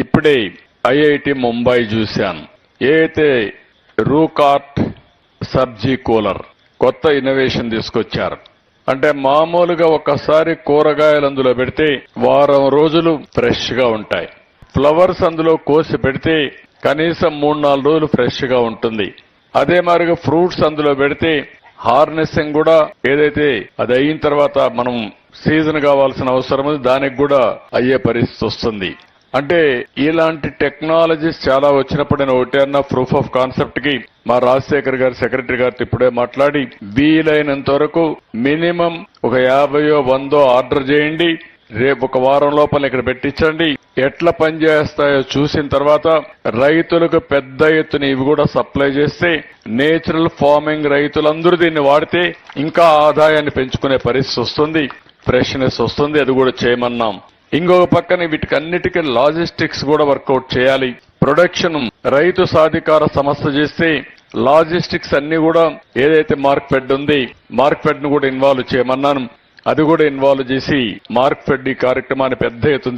ఇప్పుడే ఐఐటి ముంబై చూశాను. ఏదైతే రూకార్ట్ సబ్జీ కూలర్ కొత్త ఇన్నోవేషన్ తీసుకొచ్చారు. అంటే మామూలుగా ఒకసారి కూరగాయలు అందులో పెడితే వారం రోజులు ఫ్రెష్ గా ఉంటాయి. ఫ్లవర్స్ అందులో కోసి పెడితే కనీసం 3-4 రోజులు ఫ్రెష్ గా ఉంటుంది. అదే మాదిరిగా ఫ్రూట్స్ అందులో పెడితే హార్నెసింగ్ కూడా ఏదైతే అది అయిన తర్వాత మనం సీజన్ కావాల్సిన అవసరం ఉంది, దానికి కూడా అయ్యే పరిస్థితి వస్తుంది. అంటే ఇలాంటి టెక్నాలజీస్ చాలా వచ్చినప్పుడు నేను ఒకటే అన్న, ప్రూఫ్ ఆఫ్ కాన్సెప్ట్ కి మా రాజశేఖర్ గారు సెక్రటరీ గారితో ఇప్పుడే మాట్లాడి వీలైనంత వరకు మినిమం ఒక 50-100 ఆర్డర్ చేయండి, రేపు ఒక వారం లోపల ఇక్కడ పెట్టించండి. ఎట్లా పనిచేస్తాయో చూసిన తర్వాత రైతులకు పెద్ద ఎత్తున ఇవి కూడా సప్లై చేస్తే నేచురల్ ఫార్మింగ్ రైతులందరూ దీన్ని వాడితే ఇంకా ఆదాయాన్ని పెంచుకునే పరిస్థితి వస్తుంది, ఫ్రెష్నెస్ వస్తుంది. అది కూడా చేయమన్నాం. ఇంకొక పక్కన వీటికన్నిటికీ లాజిస్టిక్స్ కూడా వర్కౌట్ చేయాలి. ప్రొడక్షన్ రైతు సాధికార సంస్థ చేస్తే లాజిస్టిక్స్ అన్ని కూడా ఏదైతే మార్క్ఫెడ్ ఉంది, మార్క్ఫెడ్ ను కూడా ఇన్వాల్వ్ చేయమన్నాను. అది కూడా ఇన్వాల్వ్ చేసి మార్క్ఫెడ్ ఈ కార్యక్రమాన్ని పెద్ద ఎత్తున